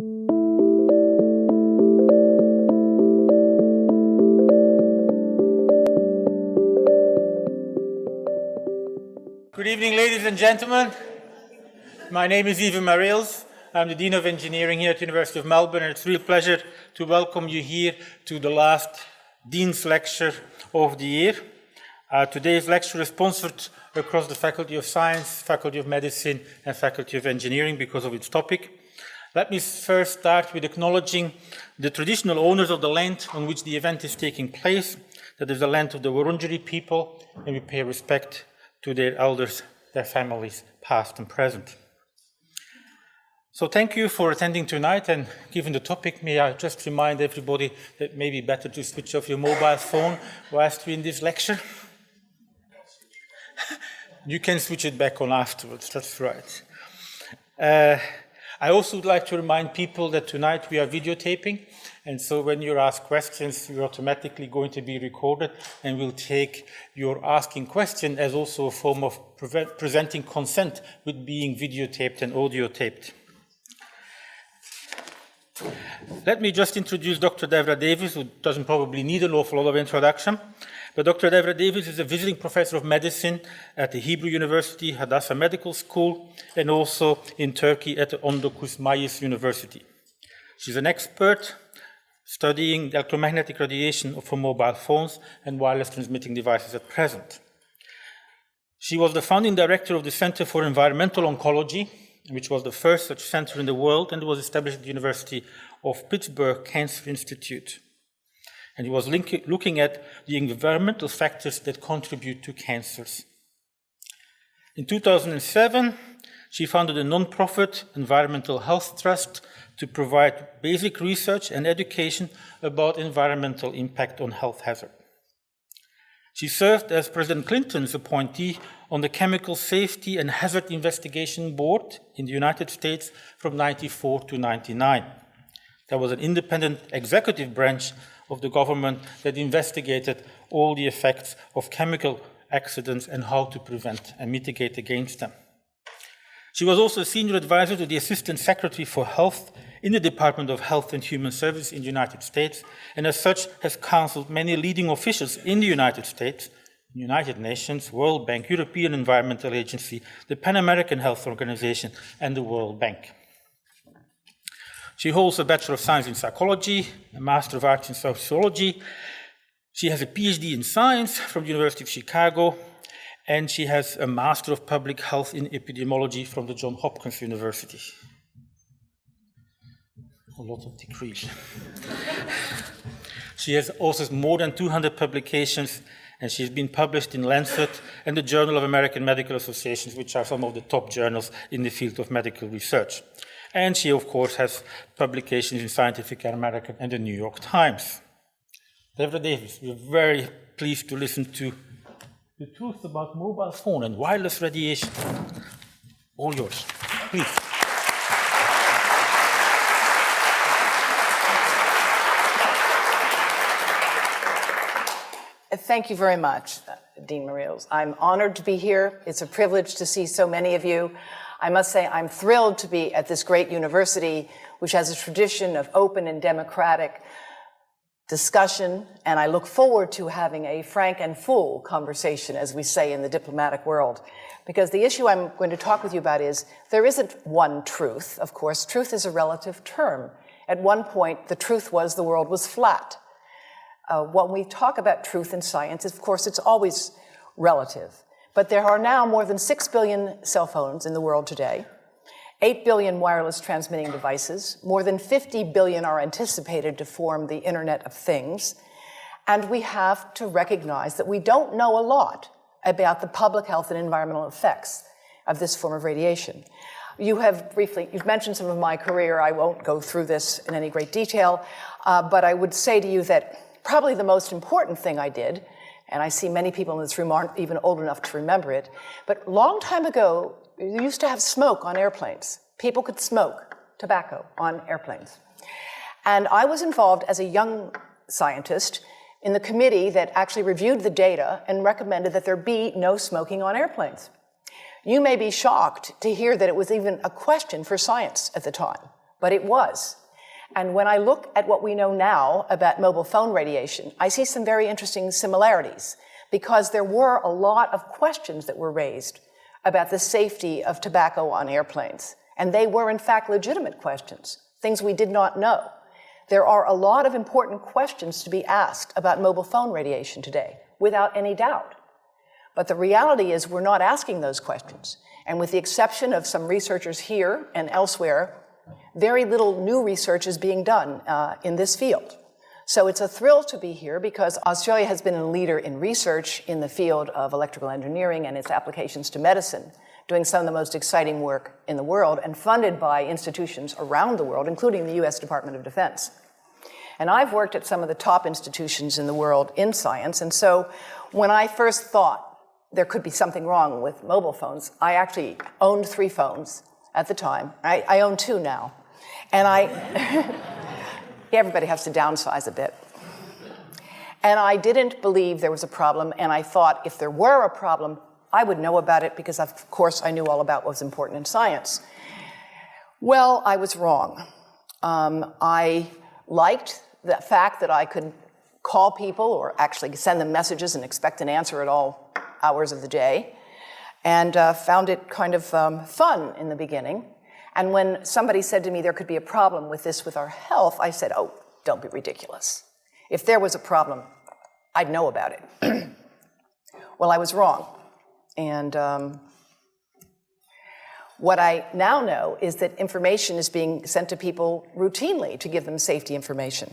Good evening, ladies and gentlemen. My name is Devra Davis. I'm the Dean of Engineering here at the University of Melbourne, and it's a real pleasure to welcome you here to the last Dean's Lecture of the year. Today's lecture is sponsored across the Faculty of Science, Faculty of Medicine, and Faculty of Engineering because of its topic. Let me first start with acknowledging the traditional owners of the land on which the event is taking place. That is the land of the Wurundjeri people, and we pay respect to their elders, their families, past and present. So thank you for attending tonight, and given the topic, may I just remind everybody that it may be better to switch off your mobile phone whilst we're in this lecture. You can switch it back on afterwards, that's right. I also would like to remind people that tonight we are videotaping, and so when you ask questions, you're automatically going to be recorded, and we'll take your asking question as also a form of presenting consent with being videotaped and audio taped. Let me just introduce Dr. Devra Davis, who doesn't probably need an awful lot of introduction. But Dr. Devra Davis is a visiting professor of medicine at the Hebrew University, Hadassah Medical School, and also in Turkey at the Ondokuz Mayis University. She's an expert studying electromagnetic radiation for mobile phones and wireless transmitting devices at present. She was the founding director of the Center for Environmental Oncology, which was the first such center in the world, and was established at the University of Pittsburgh Cancer Institute. And he was looking at the environmental factors that contribute to cancers. In 2007, she founded a non-profit environmental health trust to provide basic research and education about environmental impact on health hazard. She served as President Clinton's appointee on the Chemical Safety and Hazard Investigation Board in the United States from 1994 to 1999. That was an independent executive branch of the government that investigated all the effects of chemical accidents and how to prevent and mitigate against them. She was also a senior advisor to the Assistant Secretary for Health in the Department of Health and Human Services in the United States, and as such has counseled many leading officials in the United States, United Nations, World Bank, European Environmental Agency, the Pan American Health Organization, and the World Bank. She holds a Bachelor of Science in Psychology, a Master of Arts in Sociology. She has a PhD in Science from the University of Chicago, and she has a Master of Public Health in Epidemiology from the Johns Hopkins University. A lot of degrees. She has also more than 200 publications, and she's been published in Lancet and the Journal of American Medical Associations, which are some of the top journals in the field of medical research. And she, of course, has publications in Scientific American and the New York Times. Devra Davis, we're very pleased to listen to the truth about mobile phone and wireless radiation. All yours, please. Thank you very much, Dean Mariels. I'm honored to be here. It's a privilege to see so many of you. I must say I'm thrilled to be at this great university, which has a tradition of open and democratic discussion, and I look forward to having a frank and full conversation, as we say in the diplomatic world. Because the issue I'm going to talk with you about is, there isn't one truth. Of course, truth is a relative term. At one point, the truth was the world was flat. When we talk about truth in science, of course, it's always relative. But there are now more than 6 billion cell phones in the world today, 8 billion wireless transmitting devices, more than 50 billion are anticipated to form the Internet of Things, and we have to recognize that we don't know a lot about the public health and environmental effects of this form of radiation. You've mentioned some of my career. I won't go through this in any great detail, but I would say to you that probably the most important thing I did, and I see many people in this room aren't even old enough to remember it, but a long time ago, you used to have smoke on airplanes. People could smoke tobacco on airplanes. And I was involved as a young scientist in the committee that actually reviewed the data and recommended that there be no smoking on airplanes. You may be shocked to hear that it was even a question for science at the time, but it was. And when I look at what we know now about mobile phone radiation, I see some very interesting similarities, because there were a lot of questions that were raised about the safety of tobacco on airplanes. And they were, in fact, legitimate questions, things we did not know. There are a lot of important questions to be asked about mobile phone radiation today, without any doubt. But the reality is we're not asking those questions. And with the exception of some researchers here and elsewhere, very little new research is being done in this field. So it's a thrill to be here, because Australia has been a leader in research in the field of electrical engineering and its applications to medicine, doing some of the most exciting work in the world and funded by institutions around the world, including the US Department of Defense. And I've worked at some of the top institutions in the world in science, and so when I first thought there could be something wrong with mobile phones, I actually owned 3 phones at the time. I own 2 now. And everybody has to downsize a bit. And I didn't believe there was a problem, and I thought if there were a problem, I would know about it, because of course I knew all about what was important in science. Well, I was wrong. I liked the fact that I could call people or actually send them messages and expect an answer at all hours of the day, and found it kind of fun in the beginning. And when somebody said to me there could be a problem with this with our health, I said, oh, don't be ridiculous. If there was a problem, I'd know about it. Well, I was wrong. And what I now know is that information is being sent to people routinely to give them safety information.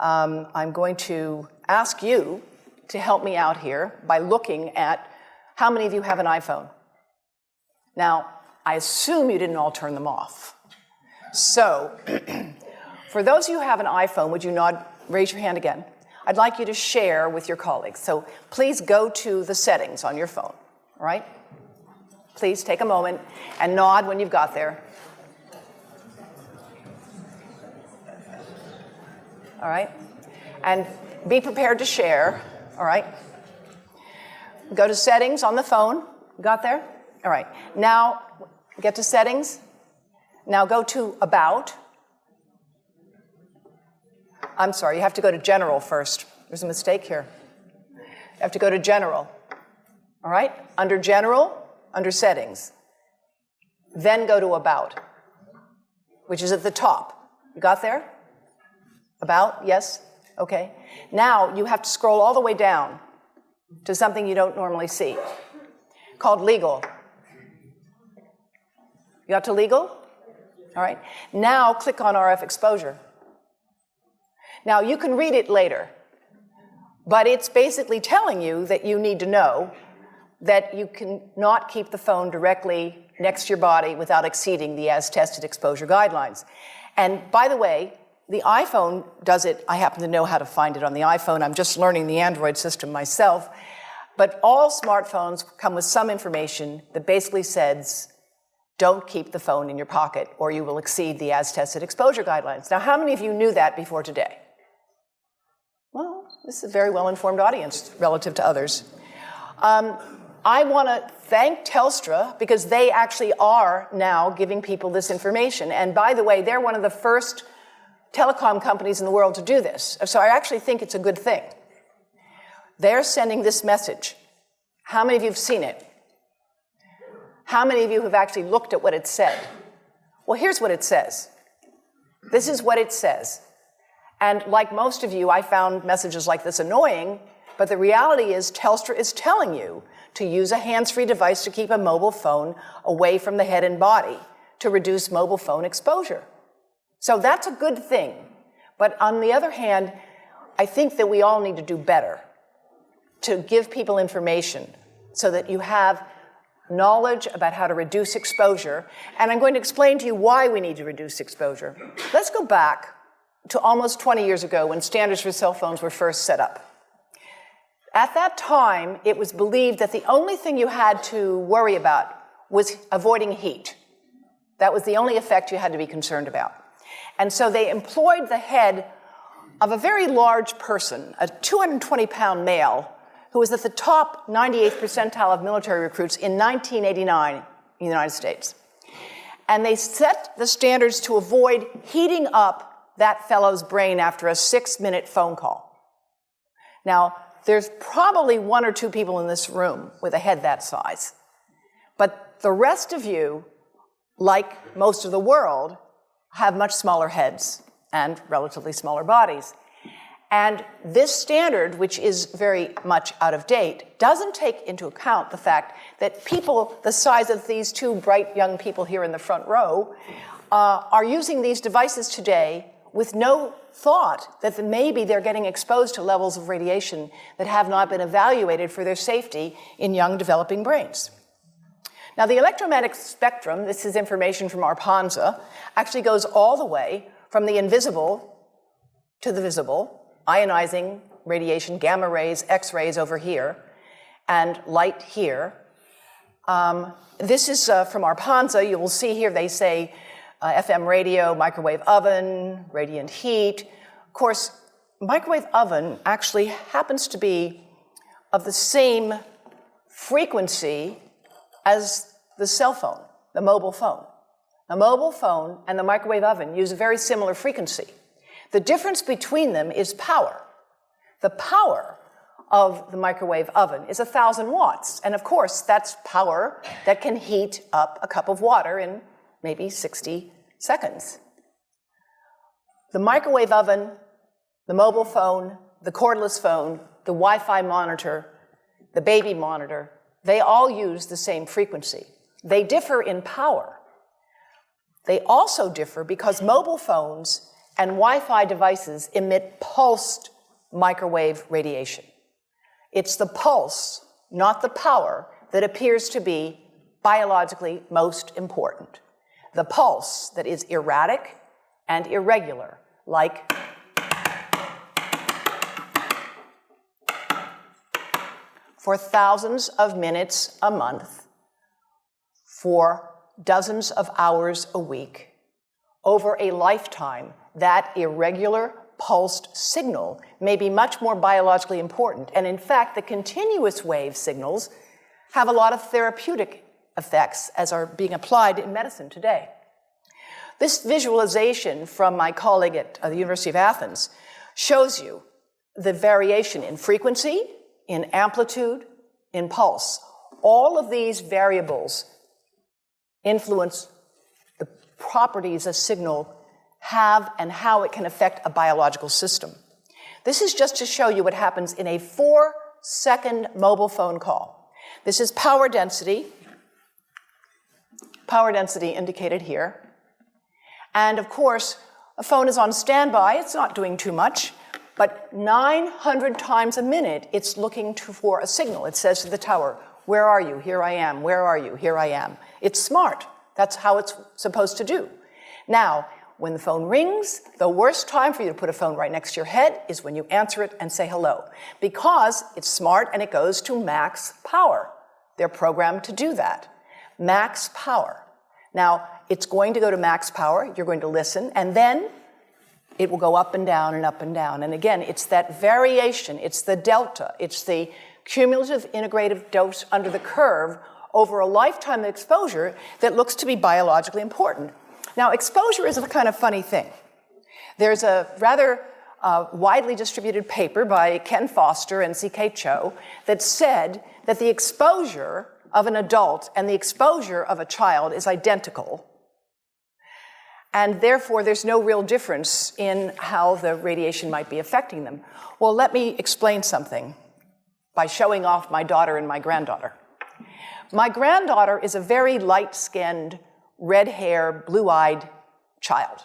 I'm going to ask you to help me out here by looking at how many of you have an iPhone. Now, I assume you didn't all turn them off. So, for those of you who have an iPhone, would you nod, raise your hand again? I'd like you to share with your colleagues. So please go to the settings on your phone, all right? Please take a moment and nod when you've got there. All right? And be prepared to share, all right? Go to settings on the phone. Got there? All right. Now, get to settings. Now go to about. I'm sorry, you have to go to general first. There's a mistake here. You have to go to general. All right? Under general, under settings. Then go to about, which is at the top. You got there? About, yes? Okay. Now you have to scroll all the way down to something you don't normally see, called legal. You got to legal? All right. Now click on RF exposure. Now you can read it later, but it's basically telling you that you need to know that you cannot keep the phone directly next to your body without exceeding the as-tested exposure guidelines. And by the way, the iPhone does it. I happen to know how to find it on the iPhone. I'm just learning the Android system myself. But all smartphones come with some information that basically says, don't keep the phone in your pocket or you will exceed the as-tested exposure guidelines. Now, how many of you knew that before today? Well, this is a very well-informed audience relative to others. I want to thank Telstra because they actually are now giving people this information. And by the way, they're one of the first telecom companies in the world to do this. So I actually think it's a good thing. They're sending this message. How many of you have seen it? How many of you have actually looked at what it said? Well, here's what it says. This is what it says. And like most of you, I found messages like this annoying, but the reality is Telstra is telling you to use a hands-free device to keep a mobile phone away from the head and body to reduce mobile phone exposure. So that's a good thing. But on the other hand, I think that we all need to do better to give people information so that you have knowledge about how to reduce exposure. And I'm going to explain to you why we need to reduce exposure. Let's go back to almost 20 years ago when standards for cell phones were first set up. At that time, it was believed that the only thing you had to worry about was avoiding heat. That was the only effect you had to be concerned about. And so they employed the head of a very large person, a 220-pound male, who was at the top 98th percentile of military recruits in 1989 in the United States. And they set the standards to avoid heating up that fellow's brain after a 6-minute phone call. Now, there's probably 1 or 2 people in this room with a head that size. But the rest of you, like most of the world, have much smaller heads and relatively smaller bodies. And this standard, which is very much out of date, doesn't take into account the fact that people the size of these 2 bright young people here in the front row are using these devices today with no thought that maybe they're getting exposed to levels of radiation that have not been evaluated for their safety in young developing brains. Now, the electromagnetic spectrum, this is information from ARPANSA, actually goes all the way from the invisible to the visible, ionizing radiation, gamma rays, X-rays over here, and light here. This is from ARPANSA. You will see here they say FM radio, microwave oven, radiant heat. Of course, microwave oven actually happens to be of the same frequency as the cell phone, the mobile phone. The mobile phone and the microwave oven use a very similar frequency. The difference between them is power. The power of the microwave oven is 1,000 watts. And of course, that's power that can heat up a cup of water in maybe 60 seconds. The microwave oven, the mobile phone, the cordless phone, the Wi-Fi monitor, the baby monitor, they all use the same frequency. They differ in power. They also differ because mobile phones and Wi-Fi devices emit pulsed microwave radiation. It's the pulse, not the power, that appears to be biologically most important. The pulse that is erratic and irregular, like for thousands of minutes a month, for dozens of hours a week, over a lifetime, that irregular pulsed signal may be much more biologically important. And in fact, the continuous wave signals have a lot of therapeutic effects as are being applied in medicine today. This visualization from my colleague at the University of Athens shows you the variation in frequency, in amplitude, in pulse. All of these variables influence the properties a signal have and how it can affect a biological system. This is just to show you what happens in a 4-second mobile phone call. This is power density indicated here. And of course, a phone is on standby, it's not doing too much, but 900 times a minute, it's looking for a signal. It says to the tower, where are you? Here I am. Where are you? Here I am. It's smart. That's how it's supposed to do. Now, when the phone rings, the worst time for you to put a phone right next to your head is when you answer it and say hello, because it's smart and it goes to max power. They're programmed to do that. Max power. Now, it's going to go to max power. You're going to listen, and then it will go up and down and up and down. And again, it's that variation. It's the delta. It's the cumulative integrative dose under the curve over a lifetime of exposure that looks to be biologically important. Now, exposure is a kind of funny thing. There's a rather widely distributed paper by Ken Foster and C.K. Cho that said that the exposure of an adult and the exposure of a child is identical, and therefore there's no real difference in how the radiation might be affecting them. Well, let me explain something by showing off my daughter and my granddaughter. My granddaughter is a very light-skinned, red-haired, blue-eyed child.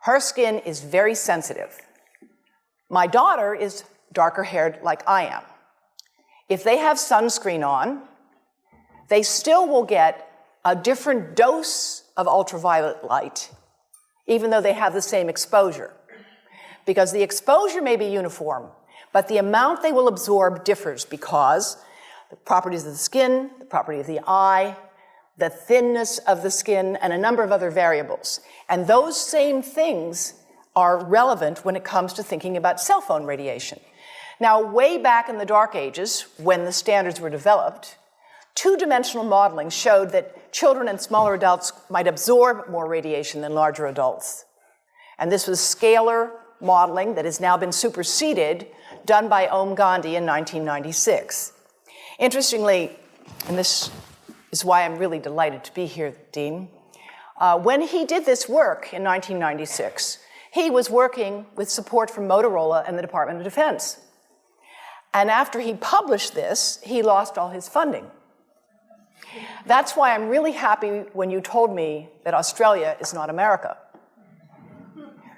Her skin is very sensitive. My daughter is darker-haired like I am. If they have sunscreen on, they still will get a different dose of ultraviolet light, even though they have the same exposure. Because the exposure may be uniform, but the amount they will absorb differs because the properties of the skin, the property of the eye, the thinness of the skin, and a number of other variables. And those same things are relevant when it comes to thinking about cell phone radiation. Now, way back in the dark ages, when the standards were developed, two-dimensional modeling showed that children and smaller adults might absorb more radiation than larger adults. And this was scalar modeling that has now been superseded, done by Om Gandhi in 1996. Interestingly, and this is why I'm really delighted to be here, Dean, when he did this work in 1996, he was working with support from Motorola and the Department of Defense. And after he published this, he lost all his funding. That's why I'm really happy when you told me that Australia is not America.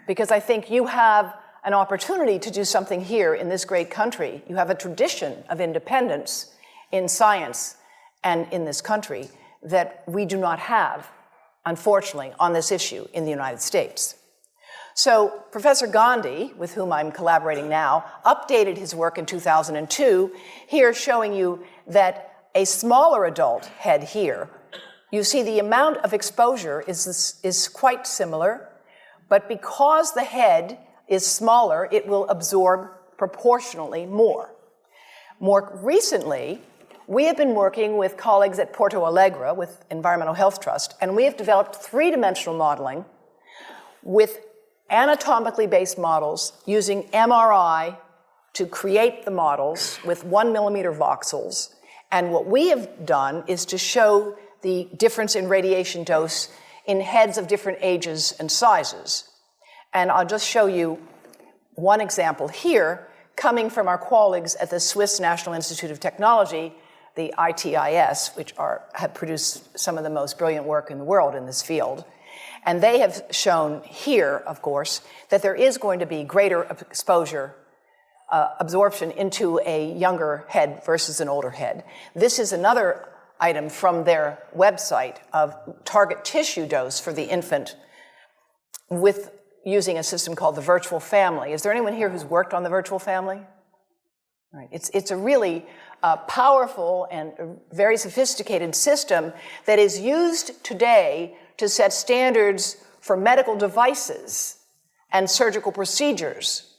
Because I think you have an opportunity to do something here in this great country. You have a tradition of independence in science and in this country that we do not have, unfortunately, on this issue in the United States. So Professor Gandhi, with whom I'm collaborating now, updated his work in 2002, here showing you that a smaller adult head here, you see the amount of exposure is quite similar, but because the head is smaller, it will absorb proportionally more. More recently, we have been working with colleagues at Porto Alegre with Environmental Health Trust, and we have developed three-dimensional modeling with anatomically based models using MRI to create the models with 1 millimeter voxels. And what we have done is to show the difference in radiation dose in heads of different ages and sizes. And I'll just show you one example here, coming from our colleagues at the Swiss National Institute of Technology, the ITIS, which have produced some of the most brilliant work in the world in this field. And they have shown here, of course, that there is going to be greater exposure, absorption into a younger head versus an older head. This is another item from their website of target tissue dose for the infant with using a system called the virtual family. Is there anyone here who's worked on the virtual family? Right. It's a really powerful and very sophisticated system that is used today to set standards for medical devices and surgical procedures,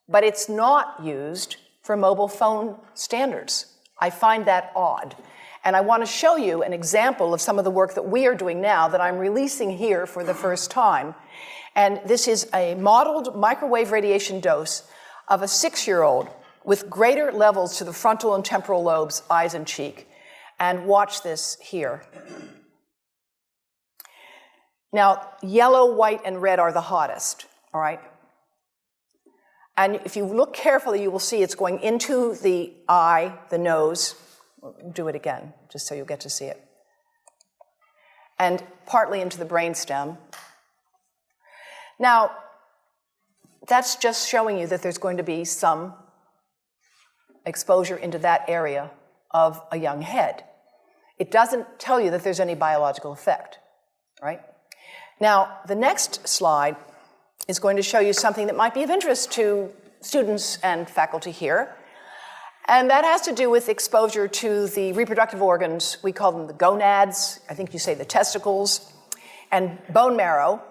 but it's not used for mobile phone standards. I find that odd. And I want to show you an example of some of the work that we are doing now that I'm releasing here for the first time. And this is a modeled microwave radiation dose of a 6-year-old with greater levels to the frontal and temporal lobes, eyes and cheek. And watch this here. Now, yellow, white, and red are the hottest, all right? And if you look carefully, you will see it's going into the eye, the nose. Do it again, just so you'll get to see it. And partly into the brainstem. Now, that's just showing you that there's going to be some exposure into that area of a young head. It doesn't tell you that there's any biological effect, right? Now, the next slide is going to show you something that might be of interest to students and faculty here. And that has to do with exposure to the reproductive organs. We call them the gonads. I think you say the testicles, and bone marrow.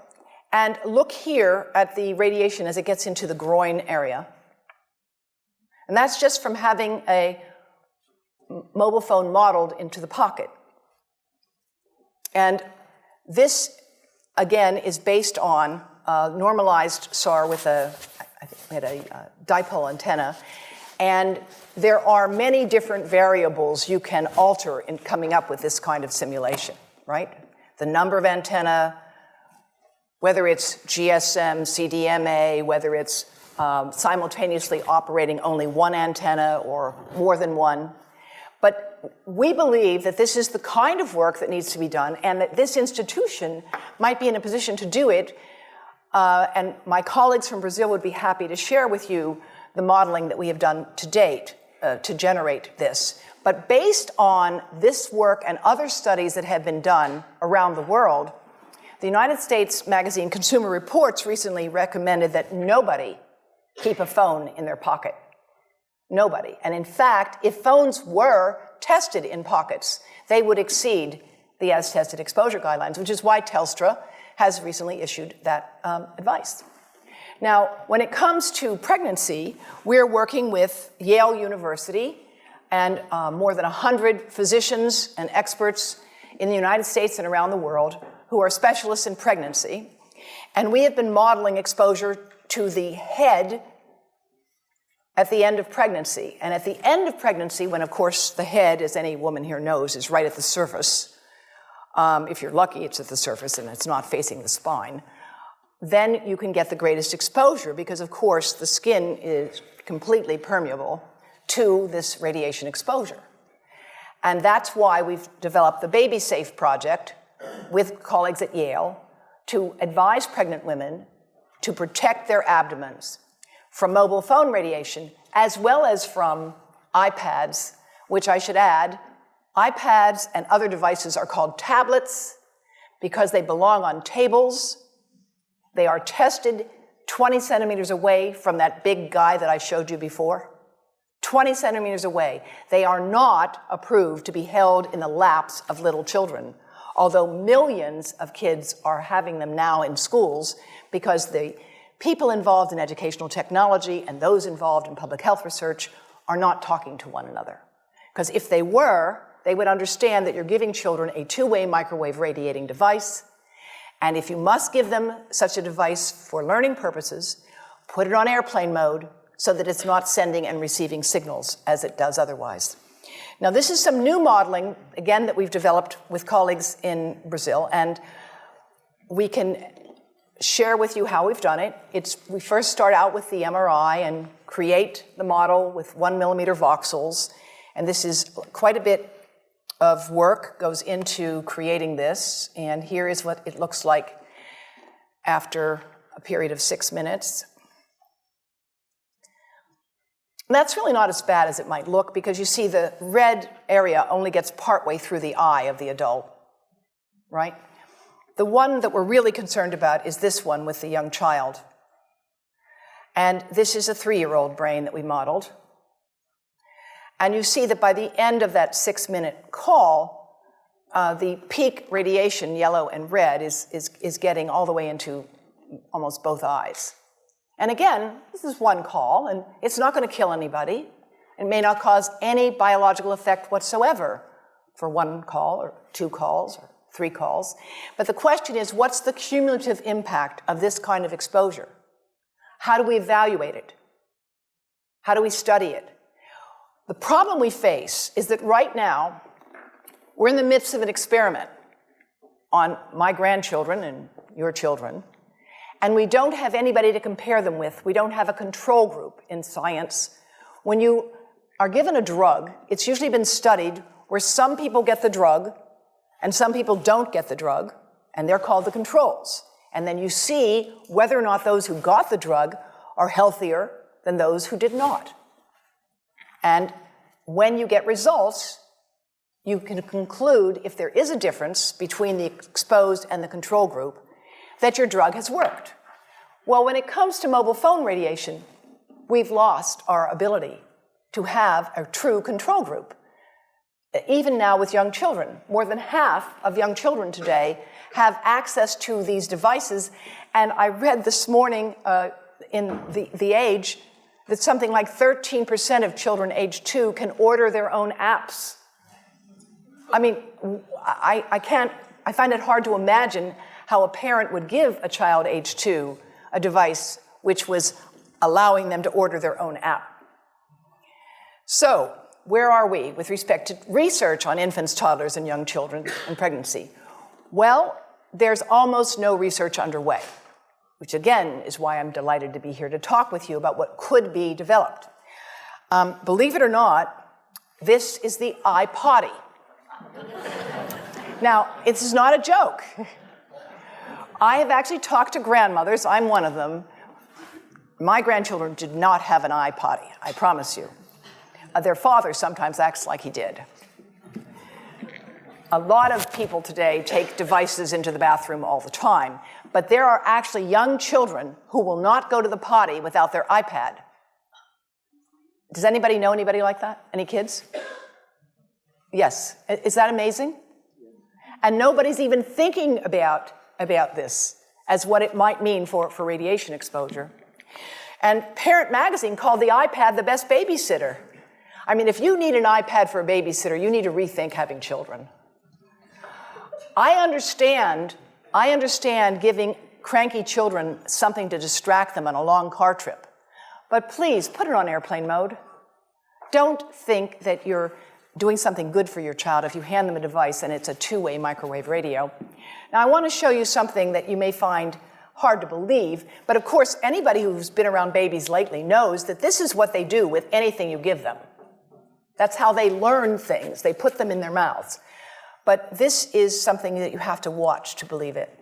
And look here at the radiation as it gets into the groin area. And that's just from having a mobile phone modeled into the pocket. And this, again, is based on normalized SAR with I think we had a dipole antenna. And there are many different variables you can alter in coming up with this kind of simulation, right? The number of antenna, whether it's GSM, CDMA, whether it's simultaneously operating only one antenna or more than one. But we believe that this is the kind of work that needs to be done and that this institution might be in a position to do it. And my colleagues from Brazil would be happy to share with you the modeling that we have done to date to generate this. But based on this work and other studies that have been done around the world, the United States magazine Consumer Reports recently recommended that nobody keep a phone in their pocket. Nobody. And in fact, if phones were tested in pockets, they would exceed the as-tested exposure guidelines, which is why Telstra has recently issued that advice. Now, when it comes to pregnancy, we're working with Yale University and more than 100 physicians and experts in the United States and around the world who are specialists in pregnancy, and we have been modeling exposure to the head at the end of pregnancy. And at the end of pregnancy, when of course the head, as any woman here knows, is right at the surface, if you're lucky it's at the surface and it's not facing the spine, then you can get the greatest exposure because of course the skin is completely permeable to this radiation exposure. And that's why we've developed the Baby Safe project with colleagues at Yale to advise pregnant women to protect their abdomens from mobile phone radiation as well as from iPads, which I should add, iPads and other devices are called tablets because they belong on tables. They are tested 20 centimeters away from that big guy that I showed you before. 20 centimeters away. They are not approved to be held in the laps of little children, although millions of kids are having them now in schools because the people involved in educational technology and those involved in public health research are not talking to one another. Because if they were, they would understand that you're giving children a two-way microwave radiating device, and if you must give them such a device for learning purposes, put it on airplane mode so that it's not sending and receiving signals as it does otherwise. Now, this is some new modeling, again, that we've developed with colleagues in Brazil, and we can share with you how we've done it. We first start out with the MRI and create the model with 1 millimeter voxels, and this is quite a bit of work goes into creating this, and here is what it looks like after a period of 6 minutes. That's really not as bad as it might look because you see the red area only gets partway through the eye of the adult, right? The one that we're really concerned about is this one with the young child. And this is a 3-year-old brain that we modeled. And you see that by the end of that 6-minute call, the peak radiation, yellow and red, is getting all the way into almost both eyes. And again, this is one call, and it's not going to kill anybody. It may not cause any biological effect whatsoever for 1 call or 2 calls or 3 calls. But the question is, what's the cumulative impact of this kind of exposure? How do we evaluate it? How do we study it? The problem we face is that right now, we're in the midst of an experiment on my grandchildren and your children, and we don't have anybody to compare them with. We don't have a control group in science. When you are given a drug, it's usually been studied where some people get the drug and some people don't get the drug, and they're called the controls. And then you see whether or not those who got the drug are healthier than those who did not. And when you get results, you can conclude if there is a difference between the exposed and the control group, that your drug has worked. Well, when it comes to mobile phone radiation, we've lost our ability to have a true control group. Even now with young children, more than half of young children today have access to these devices. And I read this morning in the Age that something like 13% of children age 2 can order their own apps. I mean, I find it hard to imagine how a parent would give a child age 2 a device which was allowing them to order their own app. So, where are we with respect to research on infants, toddlers, and young children and pregnancy? Well, there's almost no research underway, which again is why I'm delighted to be here to talk with you about what could be developed. Believe it or not, this is the iPotty. Now, this is not a joke. I have actually talked to grandmothers, I'm one of them. My grandchildren did not have an iPotty, I promise you. Their father sometimes acts like he did. A lot of people today take devices into the bathroom all the time, but there are actually young children who will not go to the potty without their iPad. Does anybody know anybody like that? Any kids? Yes. Is that amazing? And nobody's even thinking about this as what it might mean for radiation exposure. And Parent Magazine called the iPad the best babysitter. I mean, if you need an iPad for a babysitter, you need to rethink having children. I understand giving cranky children something to distract them on a long car trip. But please, put it on airplane mode. Don't think that you're doing something good for your child if you hand them a device and it's a two-way microwave radio. Now, I want to show you something that you may find hard to believe, but of course, anybody who's been around babies lately knows that this is what they do with anything you give them. That's how they learn things. They put them in their mouths. But this is something that you have to watch to believe it.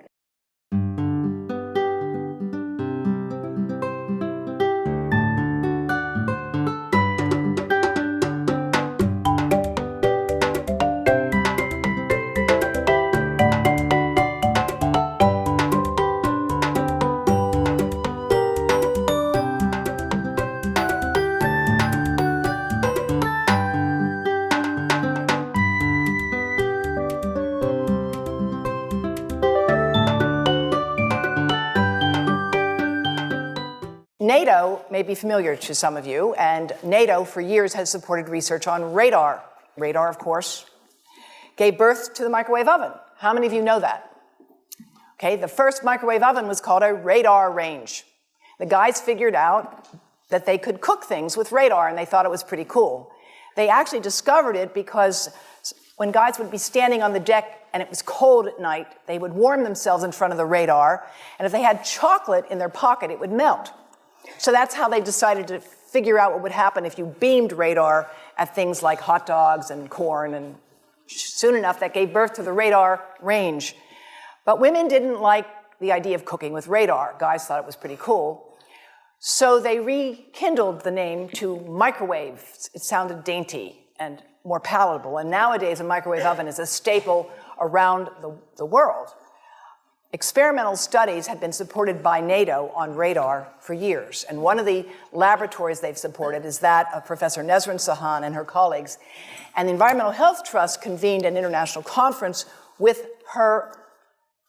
NATO may be familiar to some of you, and NATO for years has supported research on radar. Radar, of course, gave birth to the microwave oven. How many of you know that? Okay, the first microwave oven was called a radar range. The guys figured out that they could cook things with radar, and they thought it was pretty cool. They actually discovered it because when guys would be standing on the deck and it was cold at night, they would warm themselves in front of the radar, and if they had chocolate in their pocket, it would melt. So that's how they decided to figure out what would happen if you beamed radar at things like hot dogs and corn, and soon enough that gave birth to the radar range. But women didn't like the idea of cooking with radar. Guys thought it was pretty cool. So they rekindled the name to microwave. It sounded dainty and more palatable. And nowadays a microwave oven is a staple around the world. Experimental studies have been supported by NATO on radar for years, and one of the laboratories they've supported is that of Professor Nesrin Sahan and her colleagues. And the Environmental Health Trust convened an international conference with her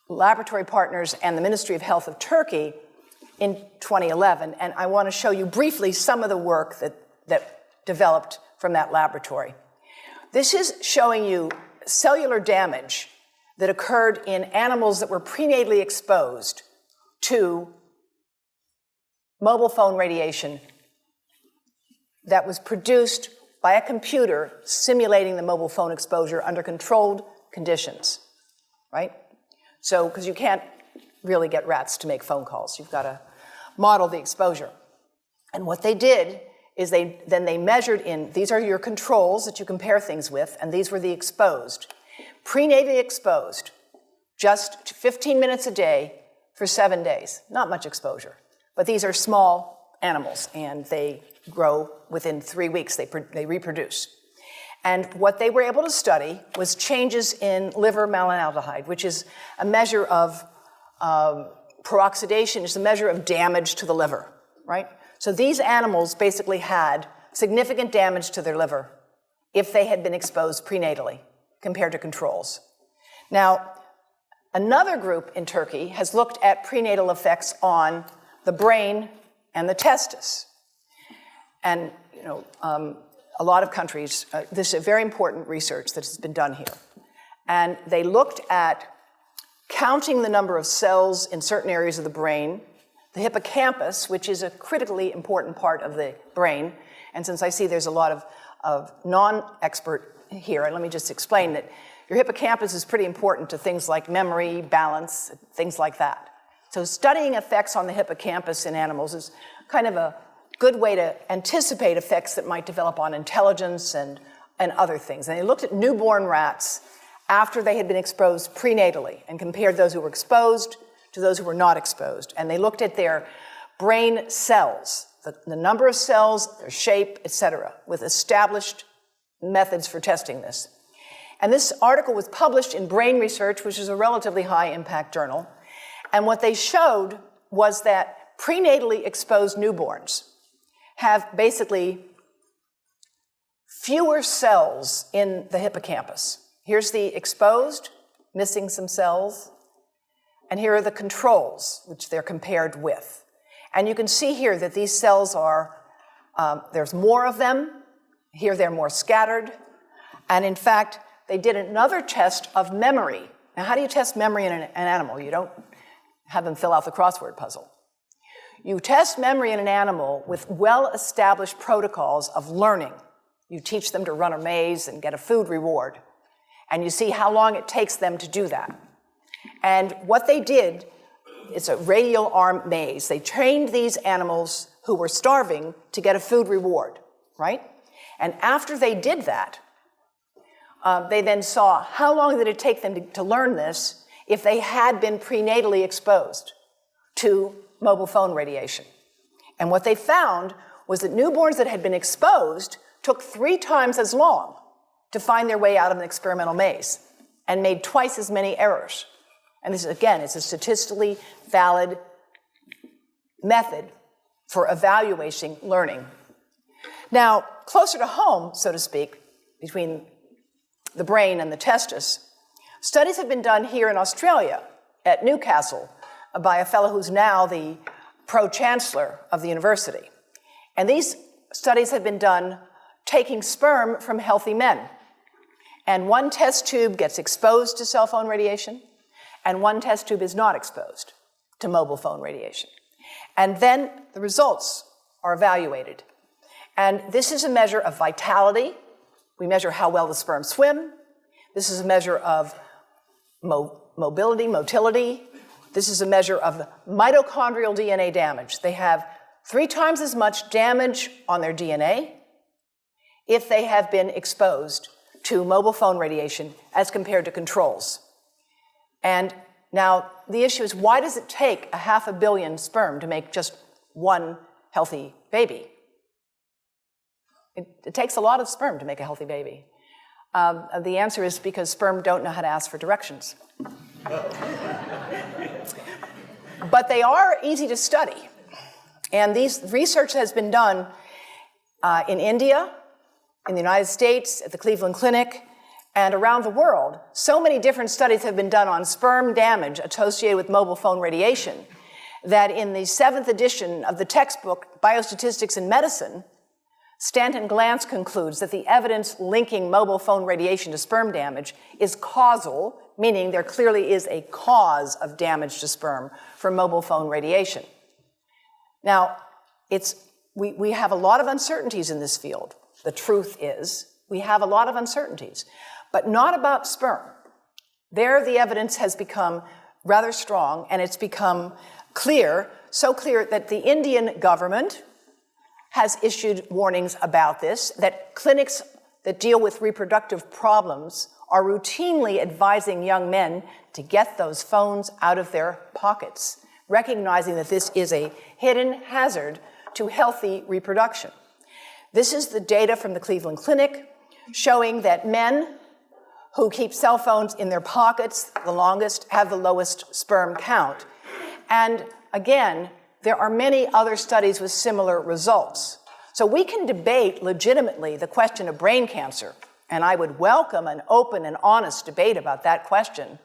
laboratory partners and the Ministry of Health of Turkey in 2011, and I want to show you briefly some of the work that developed from that laboratory. This is showing you cellular damage that occurred in animals that were prenatally exposed to mobile phone radiation that was produced by a computer simulating the mobile phone exposure under controlled conditions, right? So, because you can't really get rats to make phone calls. You've got to model the exposure. And what they did is they measured in, these are your controls that you compare things with, and these were the exposed. Prenatally exposed, just 15 minutes a day for 7 days. Not much exposure. But these are small animals, and they grow within 3 weeks. They reproduce. And what they were able to study was changes in liver malonaldehyde, which is a measure of peroxidation, is a measure of damage to the liver, right? So these animals basically had significant damage to their liver if they had been exposed prenatally compared to controls. Now, another group in Turkey has looked at prenatal effects on the brain and the testis. And, you know, a lot of countries, this is a very important research that has been done here. And they looked at counting the number of cells in certain areas of the brain, the hippocampus, which is a critically important part of the brain. And since I see there's a lot of non-expert here, and let me just explain that your hippocampus is pretty important to things like memory, balance, things like that. So studying effects on the hippocampus in animals is kind of a good way to anticipate effects that might develop on intelligence and other things. And they looked at newborn rats after they had been exposed prenatally and compared those who were exposed to those who were not exposed. And they looked at their brain cells, the number of cells, their shape, etc., with established methods for testing this. And this article was published in Brain Research, which is a relatively high-impact journal. And what they showed was that prenatally exposed newborns have basically fewer cells in the hippocampus. Here's the exposed, missing some cells, and here are the controls, which they're compared with. And you can see here that these cells are, there's more of them. Here they're more scattered. And in fact, they did another test of memory Now, how do you test memory in an animal? You don't have them fill out the crossword puzzle. You test memory in an animal with well-established protocols of learning. You teach them to run a maze and get a food reward, and you see how long it takes them to do that. And what they did, it's a radial arm maze. They trained these animals who were starving to get a food reward, right? And after they did that, they then saw how long did it take them to learn this if they had been prenatally exposed to mobile phone radiation. And what they found was that newborns that had been exposed took 3 times as long to find their way out of an experimental maze and made twice as many errors. And this, again, is a statistically valid method for evaluating learning. Now, closer to home, so to speak, between the brain and the testis, studies have been done here in Australia at Newcastle by a fellow who's now the pro-chancellor of the university. And these studies have been done taking sperm from healthy men. And one test tube gets exposed to cell phone radiation, and one test tube is not exposed to mobile phone radiation. And then the results are evaluated. And this is a measure of vitality. We measure how well the sperm swim. This is a measure of motility. This is a measure of mitochondrial DNA damage. They have 3 times as much damage on their DNA if they have been exposed to mobile phone radiation as compared to controls. And now the issue is, why does it take 500 million sperm to make just one healthy baby? It takes a lot of sperm to make a healthy baby. The answer is because sperm don't know how to ask for directions. But they are easy to study. And these research has been done in India, in the United States, at the Cleveland Clinic, and around the world. So many different studies have been done on sperm damage associated with mobile phone radiation that in the 7th edition of the textbook, Biostatistics in Medicine, Stanton Glantz concludes that the evidence linking mobile phone radiation to sperm damage is causal, meaning there clearly is a cause of damage to sperm from mobile phone radiation. Now, we have a lot of uncertainties in this field. The truth is, we have a lot of uncertainties, but not about sperm. There, the evidence has become rather strong, and it's become clear, so clear that the Indian government has issued warnings about this, that clinics that deal with reproductive problems are routinely advising young men to get those phones out of their pockets, recognizing that this is a hidden hazard to healthy reproduction. This is the data from the Cleveland Clinic showing that men who keep cell phones in their pockets the longest have the lowest sperm count. And again, there are many other studies with similar results. So we can debate legitimately the question of brain cancer, and I would welcome an open and honest debate about that question.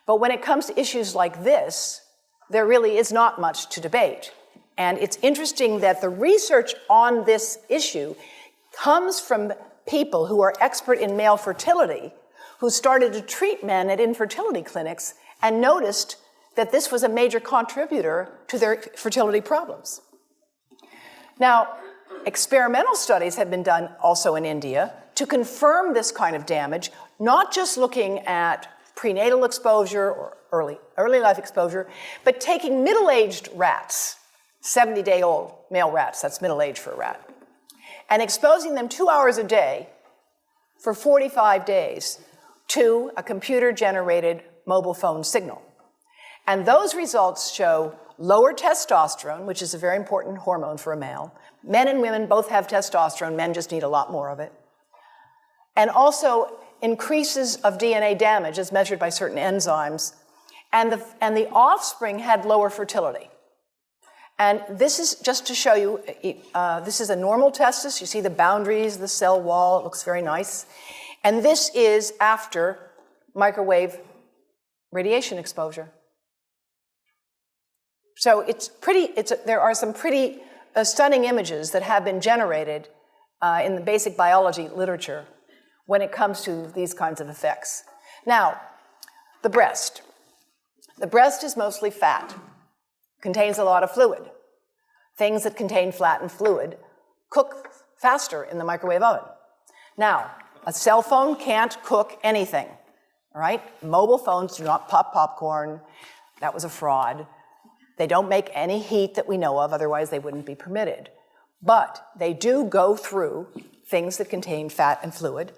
But when it comes to issues like this, there really is not much to debate. And it's interesting that the research on this issue comes from people who are expert in male fertility, who started to treat men at infertility clinics and noticed that this was a major contributor to their fertility problems. Now, experimental studies have been done also in India to confirm this kind of damage, not just looking at prenatal exposure or early life exposure, but taking middle-aged rats, 70-day-old male rats, that's middle age for a rat, and exposing them 2 hours a day for 45 days to a computer-generated mobile phone signal. And those results show lower testosterone, which is a very important hormone for a male. Men and women both have testosterone. Men just need a lot more of it. And also increases of DNA damage as measured by certain enzymes. And the offspring had lower fertility. And this is just to show you, this is a normal testis. You see the boundaries, the cell wall. It looks very nice. And this is after microwave radiation exposure. So there are some pretty stunning images that have been generated in the basic biology literature when it comes to these kinds of effects. Now, The breast. The breast is mostly fat, contains a lot of fluid. Things that contain fat and fluid cook faster in the microwave oven. Now, a cell phone can't cook anything, all right? Mobile phones do not pop popcorn. That was a fraud. They don't make any heat that we know of, otherwise they wouldn't be permitted. But they do go through things that contain fat and fluid.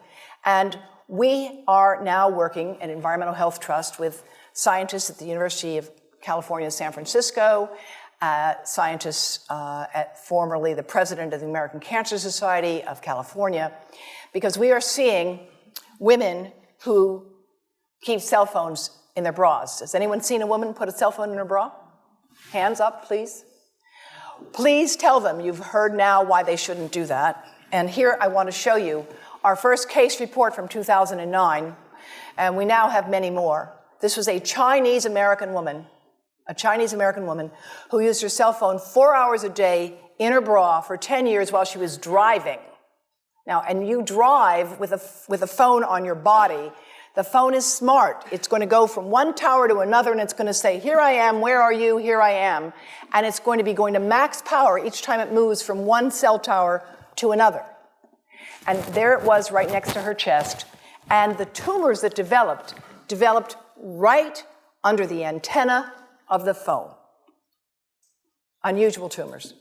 And we are now working at Environmental Health Trust with scientists at the University of California, San Francisco, scientists formerly the president of the American Cancer Society of California, because we are seeing women who keep cell phones in their bras. Has anyone seen a woman put a cell phone in her bra? Hands up, please. Please tell them you've heard now why they shouldn't do that. And here I want to show you our first case report from 2009, and we now have many more. This was a Chinese-American woman who used her cell phone 4 hours a day in her bra for 10 years while she was driving. Now, and you drive with a phone on your body. The phone is smart. It's going to go from one tower to another, and it's going to say, here I am, where are you, here I am. And it's going to be going to max power each time it moves from one cell tower to another. And there it was right next to her chest. And the tumors that developed right under the antenna of the phone. Unusual tumors.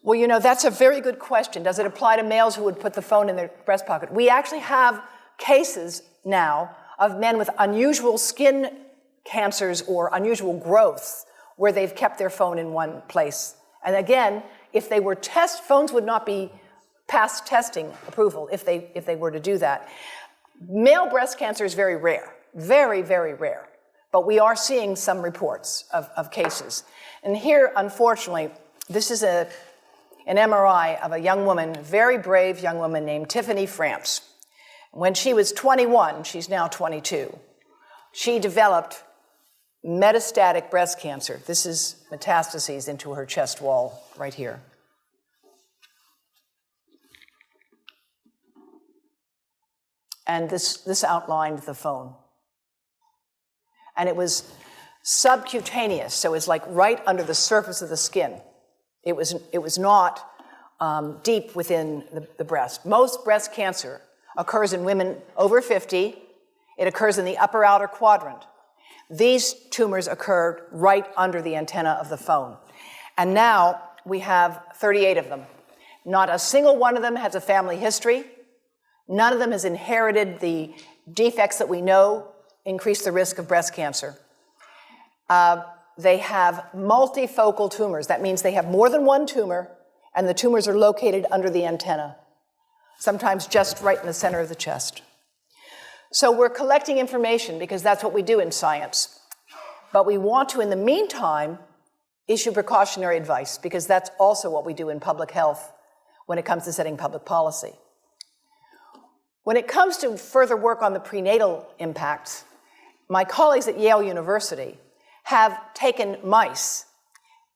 Well, you know, that's a very good question. Does it apply to males who would put the phone in their breast pocket? We actually have cases now of men with unusual skin cancers or unusual growths where they've kept their phone in one place. And again, if they were phones would not be past testing approval if they were to do that. Male breast cancer is very rare, very, very rare. But we are seeing some reports of cases. And here, unfortunately, this is an MRI of a young woman, a very brave young woman named Tiffany France. When she was 21, she's now 22, she developed metastatic breast cancer. This is metastases into her chest wall right here. And this outlined the phone. And it was subcutaneous, so it's like right under the surface of the skin. It was not deep within the breast. Most breast cancer occurs in women over 50. It occurs in the upper outer quadrant. These tumors occurred right under the antenna of the phone. And now we have 38 of them. Not a single one of them has a family history. None of them has inherited the defects that we know increase the risk of breast cancer. They have multifocal tumors. That means they have more than one tumor, and the tumors are located under the antenna, sometimes just right in the center of the chest. So we're collecting information because that's what we do in science. But we want to, in the meantime, issue precautionary advice because that's also what we do in public health when it comes to setting public policy. When it comes to further work on the prenatal impacts, my colleagues at Yale University have taken mice,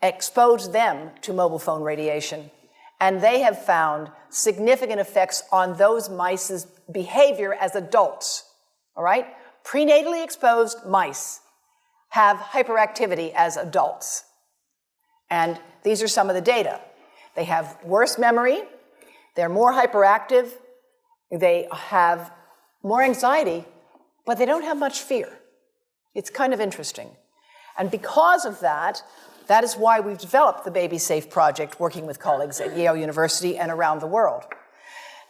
exposed them to mobile phone radiation, and they have found significant effects on those mice's behavior as adults, all right? Prenatally exposed mice have hyperactivity as adults. And these are some of the data. They have worse memory, they're more hyperactive, they have more anxiety, but they don't have much fear. It's kind of interesting. And because of that, that is why we've developed the Baby Safe Project, working with colleagues at Yale University and around the world.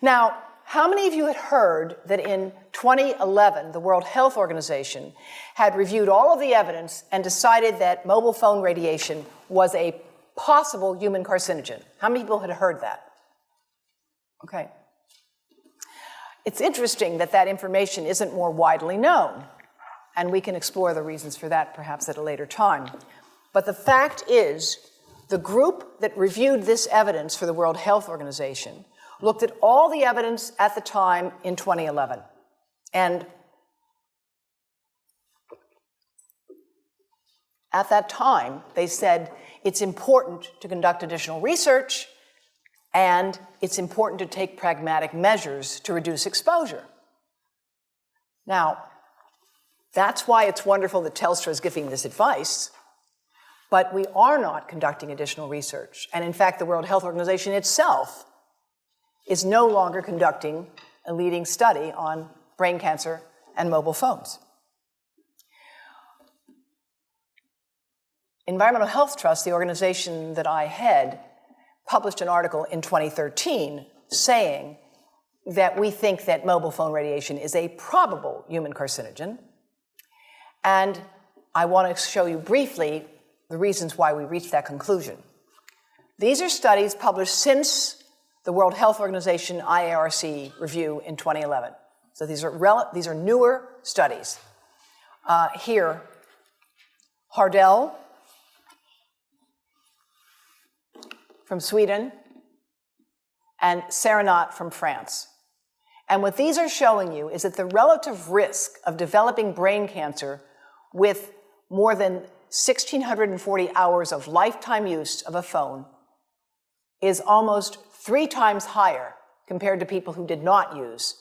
Now, how many of you had heard that in 2011, the World Health Organization had reviewed all of the evidence and decided that mobile phone radiation was a possible human carcinogen? How many people had heard that? Okay. It's interesting that that information isn't more widely known, and we can explore the reasons for that perhaps at a later time. But the fact is, the group that reviewed this evidence for the World Health Organization looked at all the evidence at the time in 2011. And at that time, they said it's important to conduct additional research and it's important to take pragmatic measures to reduce exposure. Now, that's why it's wonderful that Telstra is giving this advice, but we are not conducting additional research. And in fact, the World Health Organization itself is no longer conducting a leading study on brain cancer and mobile phones. Environmental Health Trust, the organization that I head, published an article in 2013 saying that we think that mobile phone radiation is a probable human carcinogen. And I want to show you briefly the reasons why we reached that conclusion. These are studies published since the World Health Organization IARC review in 2011. So these are newer studies. Here, Hardell from Sweden and Serenat from France. And what these are showing you is that the relative risk of developing brain cancer with more than 1,640 hours of lifetime use of a phone is almost 3 times higher compared to people who did not use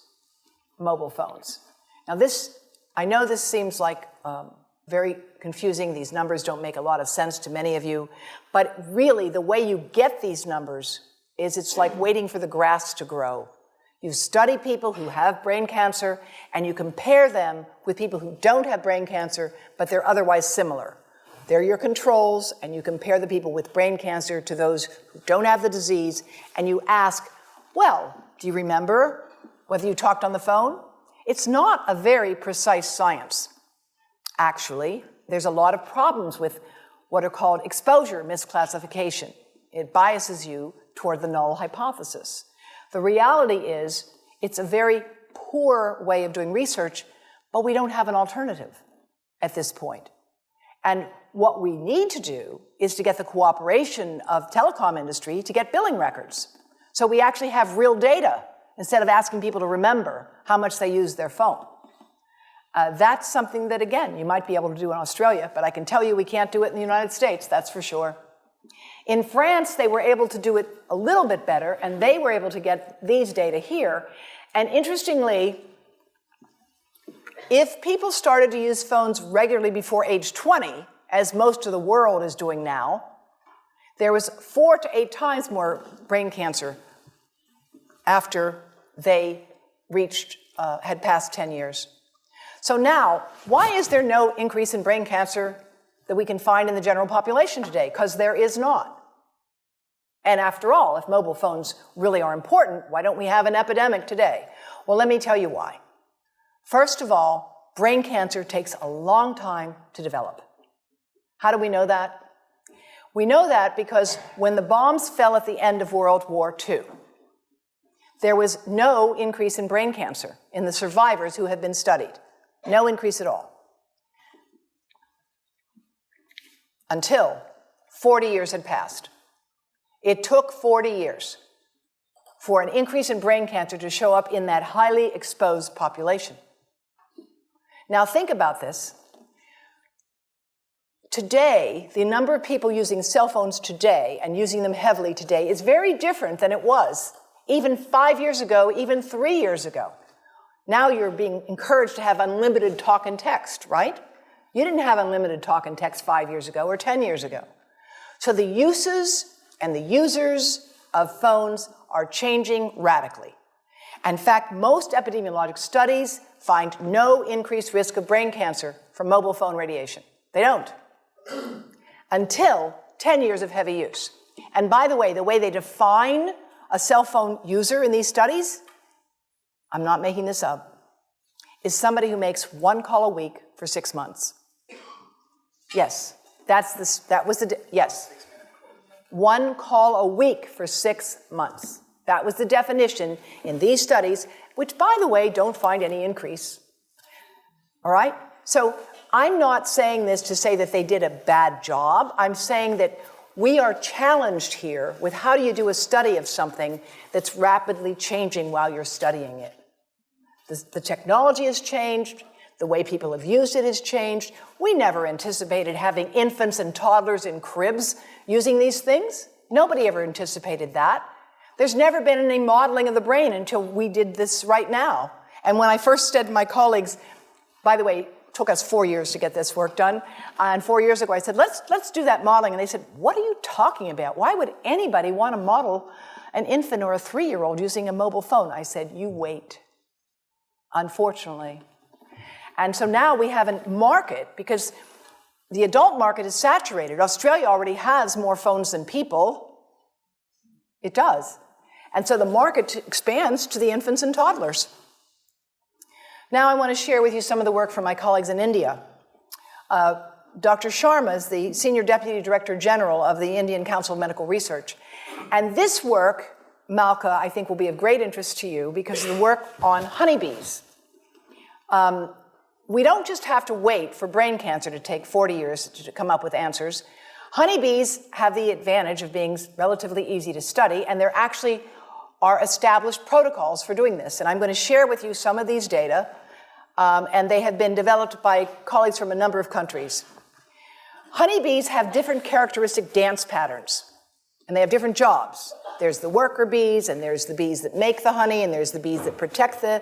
mobile phones. Now I know this seems like very confusing. These numbers don't make a lot of sense to many of you, but really the way you get these numbers is it's like waiting for the grass to grow. You study people who have brain cancer and you compare them with people who don't have brain cancer, but they're otherwise similar. They're your controls, and you compare the people with brain cancer to those who don't have the disease, and you ask, well, do you remember whether you talked on the phone? It's not a very precise science. Actually, there's a lot of problems with what are called exposure misclassification. It biases you toward the null hypothesis. The reality is it's a very poor way of doing research, but we don't have an alternative at this point. And what we need to do is to get the cooperation of telecom industry to get billing records. So we actually have real data instead of asking people to remember how much they use their phone. That's something that, again, you might be able to do in Australia, but I can tell you we can't do it in the United States, that's for sure. In France, they were able to do it a little bit better, and they were able to get these data here. And interestingly, if people started to use phones regularly before age 20, as most of the world is doing now, there was 4 to 8 times more brain cancer after they had passed 10 years. So now, why is there no increase in brain cancer that we can find in the general population today? Because there is not. And after all, if mobile phones really are important, why don't we have an epidemic today? Well, let me tell you why. First of all, brain cancer takes a long time to develop. How do we know that? We know that because when the bombs fell at the end of World War II, there was no increase in brain cancer in the survivors who had been studied. No increase at all. Until 40 years had passed. It took 40 years for an increase in brain cancer to show up in that highly exposed population. Now think about this. Today, the number of people using cell phones today and using them heavily today is very different than it was even 5 years ago, even 3 years ago. Now you're being encouraged to have unlimited talk and text, right? You didn't have unlimited talk and text 5 years ago or 10 years ago. So the uses and the users of phones are changing radically. In fact, most epidemiologic studies find no increased risk of brain cancer from mobile phone radiation. They don't. Until 10 years of heavy use. And by the way they define a cell phone user in these studies, I'm not making this up, is somebody who makes 1 call a week for 6 months. Yes, yes. 1 call a week for 6 months. That was the definition in these studies, which, by the way, don't find any increase. All right? So I'm not saying this to say that they did a bad job. I'm saying that we are challenged here with how do you do a study of something that's rapidly changing while you're studying it. The technology has changed. The way people have used it has changed. We never anticipated having infants and toddlers in cribs using these things. Nobody ever anticipated that. There's never been any modeling of the brain until we did this right now. And when I first said to my colleagues, by the way, it took us 4 years to get this work done, and 4 years ago I said, let's do that modeling. And they said, what are you talking about? Why would anybody want to model an infant or a 3-year-old using a mobile phone? I said, you wait, unfortunately. And so now we have a market, because the adult market is saturated. Australia already has more phones than people. It does. And so the market expands to the infants and toddlers. Now I want to share with you some of the work from my colleagues in India. Dr. Sharma is the Senior Deputy Director General of the Indian Council of Medical Research. And this work, Malka, I think will be of great interest to you because of the work on honeybees. We don't just have to wait for brain cancer to take 40 years to come up with answers. Honeybees have the advantage of being relatively easy to study, and there actually are established protocols for doing this. And I'm going to share with you some of these data, and they have been developed by colleagues from a number of countries. Honeybees have different characteristic dance patterns, and they have different jobs. There's the worker bees, and there's the bees that make the honey, and there's the bees that protect the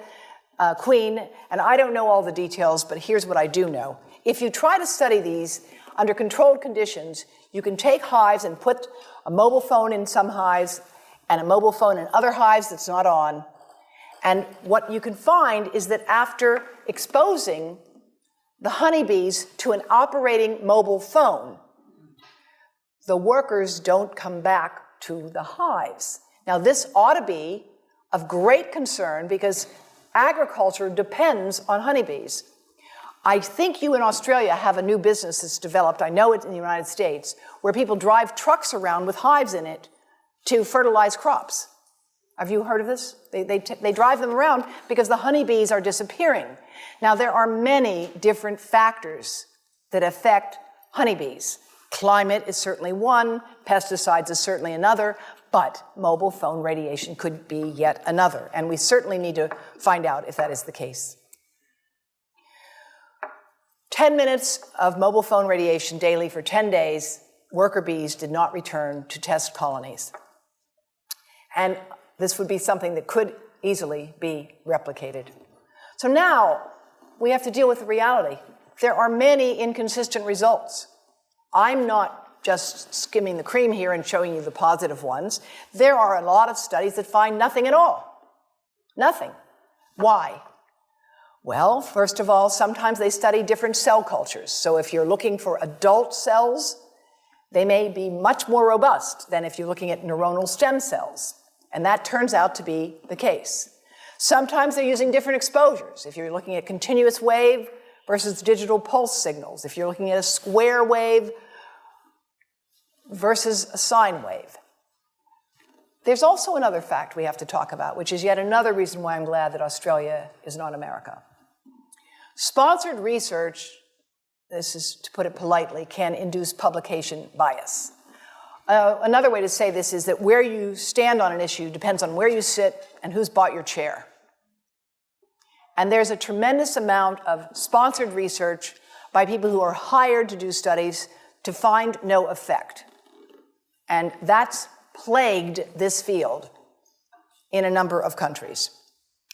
queen. And I don't know all the details, but here's what I do know. If you try to study these under controlled conditions, you can take hives and put a mobile phone in some hives and a mobile phone in other hives that's not on. And what you can find is that after exposing the honeybees to an operating mobile phone, the workers don't come back to the hives. Now, this ought to be of great concern because agriculture depends on honeybees. I think you in Australia have a new business that's developed, I know it in the United States, where people drive trucks around with hives in it to fertilize crops. Have you heard of this? They drive them around because the honeybees are disappearing. Now, there are many different factors that affect honeybees. Climate is certainly one, pesticides is certainly another, but mobile phone radiation could be yet another, and we certainly need to find out if that is the case. 10 minutes of mobile phone radiation daily for 10 days, worker bees did not return to test colonies. And this would be something that could easily be replicated. So now we have to deal with the reality. There are many inconsistent results. I'm not just skimming the cream here and showing you the positive ones. There are a lot of studies that find nothing at all. Nothing. Why? Well, first of all, sometimes they study different cell cultures. So if you're looking for adult cells, they may be much more robust than if you're looking at neuronal stem cells. And that turns out to be the case. Sometimes they're using different exposures. If you're looking at continuous wave versus digital pulse signals, if you're looking at a square wave versus a sine wave. There's also another fact we have to talk about, which is yet another reason why I'm glad that Australia is not America. Sponsored research, this is to put it politely, can induce publication bias. Another way to say this is that where you stand on an issue depends on where you sit and who's bought your chair. And there's a tremendous amount of sponsored research by people who are hired to do studies to find no effect. And that's plagued this field in a number of countries,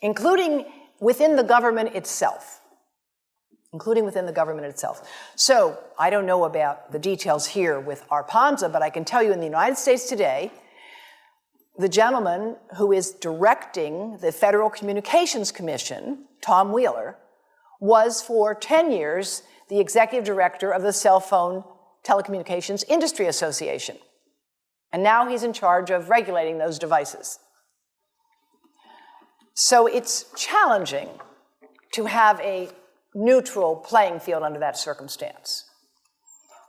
including within the government itself. So I don't know about the details here with Arpanza, but I can tell you in the United States today, the gentleman who is directing the Federal Communications Commission, Tom Wheeler, was for 10 years the executive director of the Cell Phone Telecommunications Industry Association. And now he's in charge of regulating those devices. So it's challenging to have a neutral playing field under that circumstance.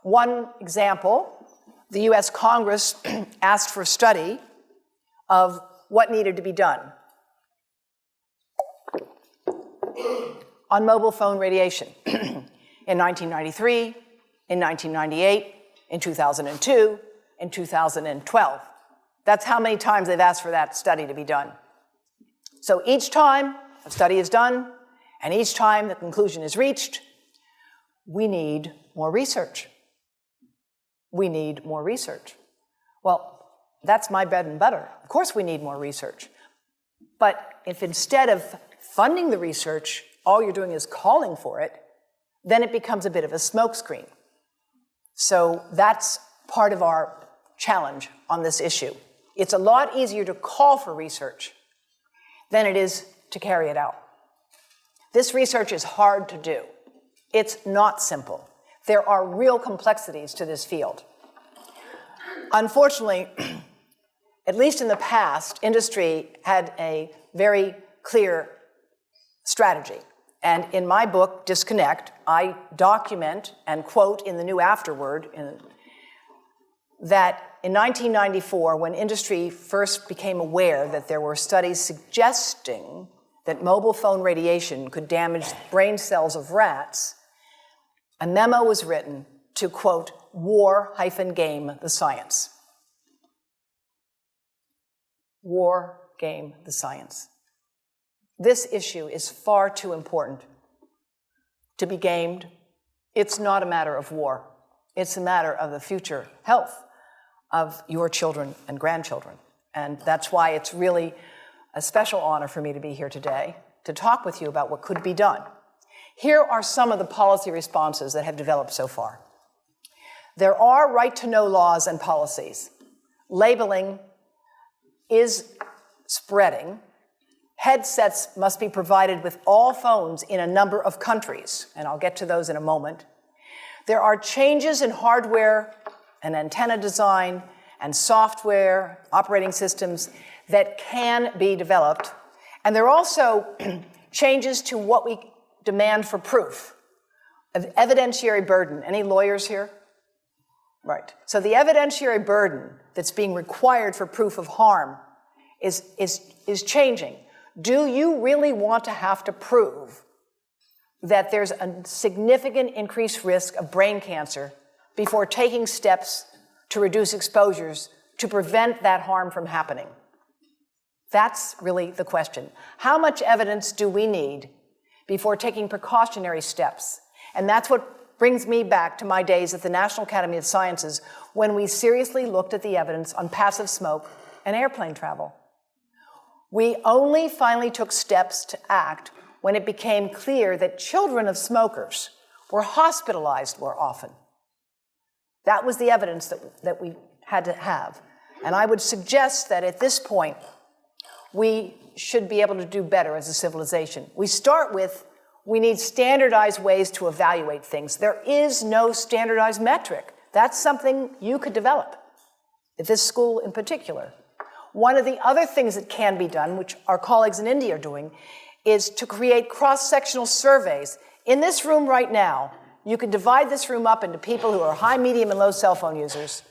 One example, the US Congress asked for a study of what needed to be done on mobile phone radiation in 1993, in 1998, in 2002, in 2012. That's how many times they've asked for that study to be done. So each time a study is done, and each time the conclusion is reached, we need more research. We need more research. Well, that's my bread and butter. Of course we need more research. But if instead of funding the research, all you're doing is calling for it, then it becomes a bit of a smokescreen. So that's part of our challenge on this issue. It's a lot easier to call for research than it is to carry it out. This research is hard to do. It's not simple. There are real complexities to this field. Unfortunately, at least in the past, industry had a very clear strategy. And in my book, Disconnect, I document and quote in the new afterword that in 1994, when industry first became aware that there were studies suggesting that mobile phone radiation could damage brain cells of rats, a memo was written to, quote, war-game the science. War-game the science. This issue is far too important to be gamed. It's not a matter of war. It's a matter of the future health of your children and grandchildren. And that's why it's really a special honor for me to be here today to talk with you about what could be done. Here are some of the policy responses that have developed so far. There are right-to-know laws and policies. Labeling is spreading. Headsets must be provided with all phones in a number of countries, and I'll get to those in a moment. There are changes in hardware and antenna design and software, operating systems that can be developed. And there are also changes to what we demand for proof of evidentiary burden. Any lawyers here? Right. So the evidentiary burden that's being required for proof of harm is changing. Do you really want to have to prove that there's a significant increased risk of brain cancer before taking steps to reduce exposures to prevent that harm from happening? That's really the question. How much evidence do we need before taking precautionary steps? And that's what brings me back to my days at the National Academy of Sciences when we seriously looked at the evidence on passive smoke and airplane travel. We only finally took steps to act when it became clear that children of smokers were hospitalized more often. That was the evidence that we had to have. And I would suggest that at this point, we should be able to do better as a civilization. We start with, we need standardized ways to evaluate things. There is no standardized metric. That's something you could develop, at this school in particular. One of the other things that can be done, which our colleagues in India are doing, is to create cross-sectional surveys. In this room right now, you could divide this room up into people who are high, medium, and low cell phone users.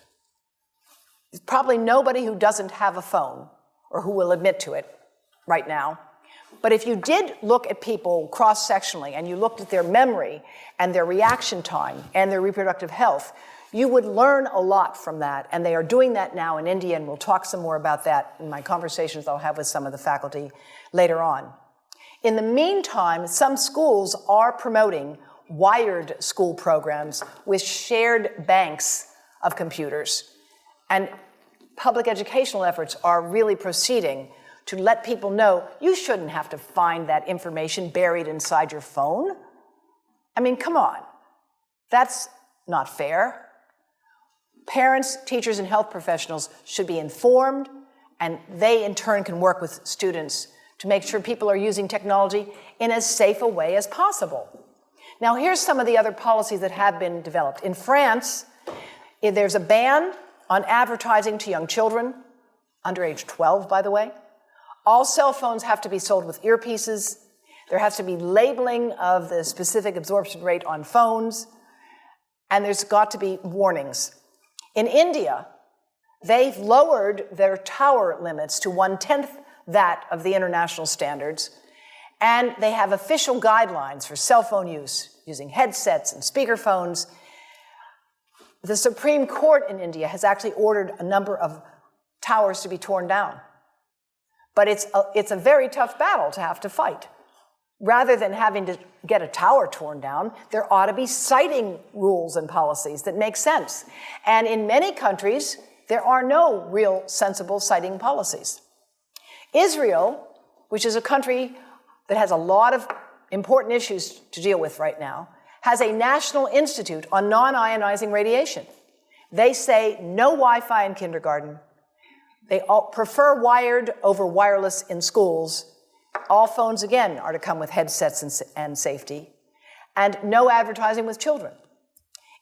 There's probably nobody who doesn't have a phone or who will admit to it right now. But if you did look at people cross-sectionally and you looked at their memory and their reaction time and their reproductive health, you would learn a lot from that. And they are doing that now in India, and we'll talk some more about that in my conversations I'll have with some of the faculty later on. In the meantime, some schools are promoting wired school programs with shared banks of computers. And public educational efforts are really proceeding to let people know you shouldn't have to find that information buried inside your phone. I mean, come on. That's not fair. Parents, teachers, and health professionals should be informed, and they in turn can work with students to make sure people are using technology in as safe a way as possible. Now, here's some of the other policies that have been developed. In France, there's a ban on advertising to young children, under age 12, by the way. All cell phones have to be sold with earpieces. There has to be labeling of the specific absorption rate on phones, and there's got to be warnings. In India, they've lowered their tower limits to 1/10 that of the international standards, and they have official guidelines for cell phone use, using headsets and speakerphones. The Supreme Court in India has actually ordered a number of towers to be torn down. But it's a very tough battle to have to fight. Rather than having to get a tower torn down, there ought to be siting rules and policies that make sense. And in many countries, there are no real sensible siting policies. Israel, which is a country that has a lot of important issues to deal with right now, has a National Institute on non-ionizing radiation. They say no Wi-Fi in kindergarten. They prefer wired over wireless in schools. All phones, again, are to come with headsets and safety. And no advertising with children.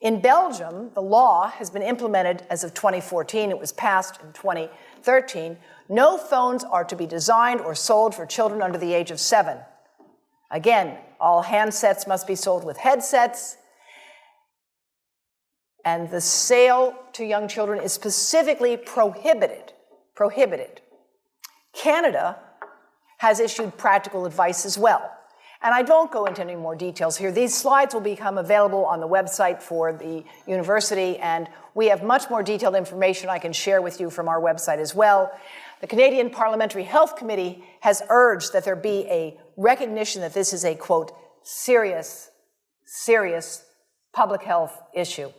In Belgium, the law has been implemented as of 2014. It was passed in 2013. No phones are to be designed or sold for children under the age of 7. Again, all handsets must be sold with headsets. And the sale to young children is specifically prohibited. Canada has issued practical advice as well. And I don't go into any more details here. These slides will become available on the website for the university, and we have much more detailed information I can share with you from our website as well. The Canadian Parliamentary Health Committee has urged that there be a recognition that this is a, quote, serious public health issue.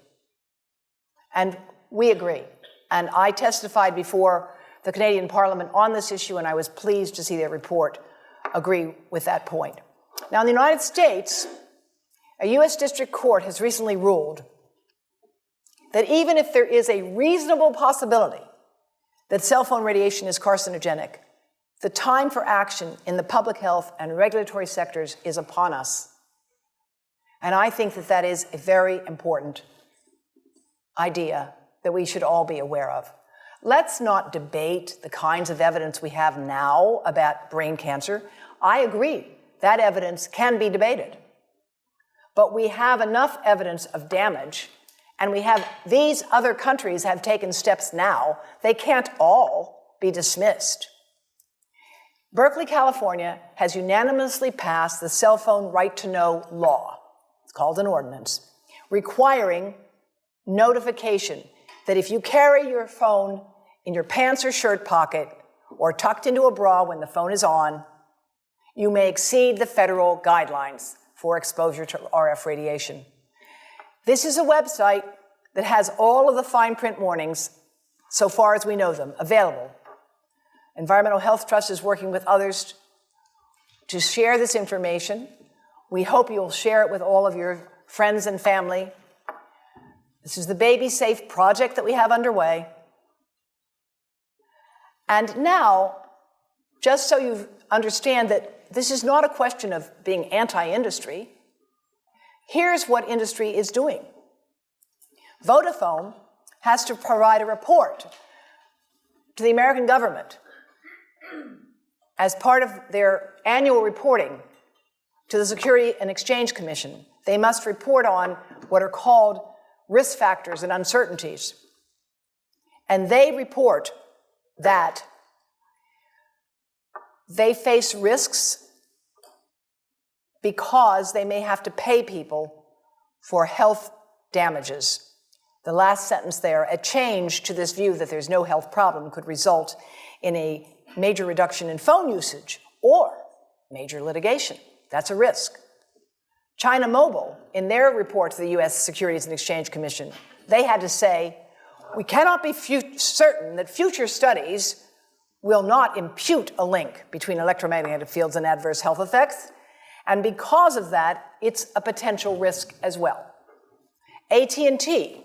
And we agree. And I testified before the Canadian Parliament on this issue, and I was pleased to see their report agree with that point. Now, in the United States, a U.S. District Court has recently ruled that even if there is a reasonable possibility that cell phone radiation is carcinogenic, the time for action in the public health and regulatory sectors is upon us. And I think that that is a very important idea that we should all be aware of. Let's not debate the kinds of evidence we have now about brain cancer. I agree, that evidence can be debated. But we have enough evidence of damage, and these other countries have taken steps now. They can't all be dismissed. Berkeley, California has unanimously passed the cell phone right to know law. It's called an ordinance, requiring notification that if you carry your phone in your pants or shirt pocket or tucked into a bra when the phone is on, you may exceed the federal guidelines for exposure to RF radiation. This is a website that has all of the fine print warnings, so far as we know them, available. Environmental Health Trust is working with others to share this information. We hope you'll share it with all of your friends and family. This is the Baby Safe project that we have underway. And now, just so you understand that this is not a question of being anti-industry, here's what industry is doing. Vodafone has to provide a report to the American government as part of their annual reporting to the Security and Exchange Commission. They must report on what are called risk factors and uncertainties. And they report that they face risks because they may have to pay people for health damages. The last sentence there, a change to this view that there's no health problem could result in a major reduction in phone usage or major litigation. That's a risk. China Mobile, in their report to the U.S. Securities and Exchange Commission, they had to say, we cannot be certain that future studies will not impute a link between electromagnetic fields and adverse health effects, and because of that, it's a potential risk as well. AT&T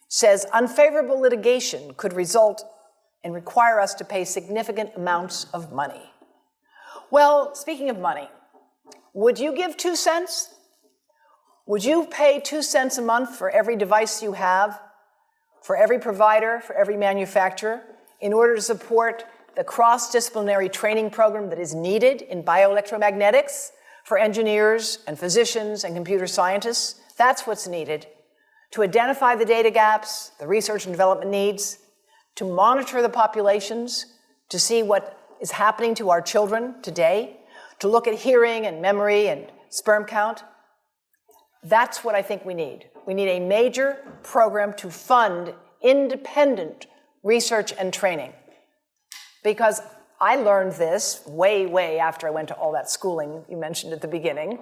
says unfavorable litigation could result and require us to pay significant amounts of money. Well, speaking of money, would you give 2 cents? Would you pay 2 cents a month for every device you have, for every provider, for every manufacturer, in order to support the cross-disciplinary training program that is needed in bioelectromagnetics for engineers and physicians and computer scientists? That's what's needed to identify the data gaps, the research and development needs, to monitor the populations, to see what is happening to our children today, to look at hearing and memory and sperm count. That's what I think we need. We need a major program to fund independent research and training. Because I learned this way after I went to all that schooling you mentioned at the beginning,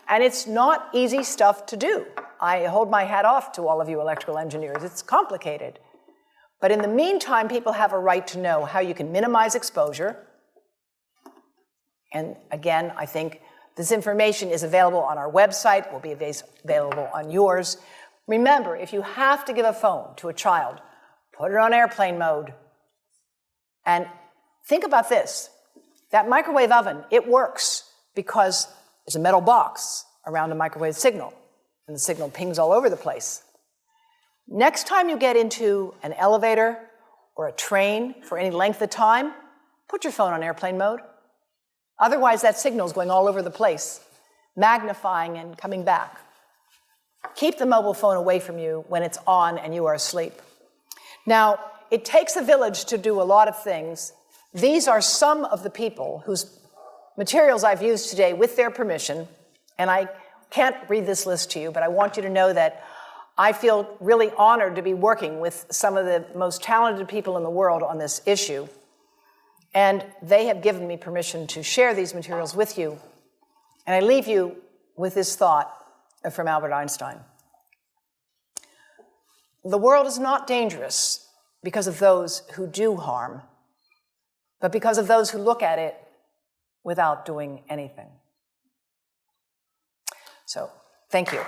and it's not easy stuff to do. I hold my hat off to all of you electrical engineers. It's complicated. But in the meantime, people have a right to know how you can minimize exposure, And again, I think this information is available on our website, will be available on yours. Remember, if you have to give a phone to a child, put it on airplane mode. And think about this. That microwave oven, it works because there's a metal box around a microwave signal, and the signal pings all over the place. Next time you get into an elevator or a train for any length of time, put your phone on airplane mode. Otherwise, that signal is going all over the place, magnifying and coming back. Keep the mobile phone away from you when it's on and you are asleep. Now, it takes a village to do a lot of things. These are some of the people whose materials I've used today with their permission, and I can't read this list to you, but I want you to know that I feel really honored to be working with some of the most talented people in the world on this issue. And they have given me permission to share these materials with you. And I leave you with this thought from Albert Einstein. The world is not dangerous because of those who do harm, but because of those who look at it without doing anything. So, thank you.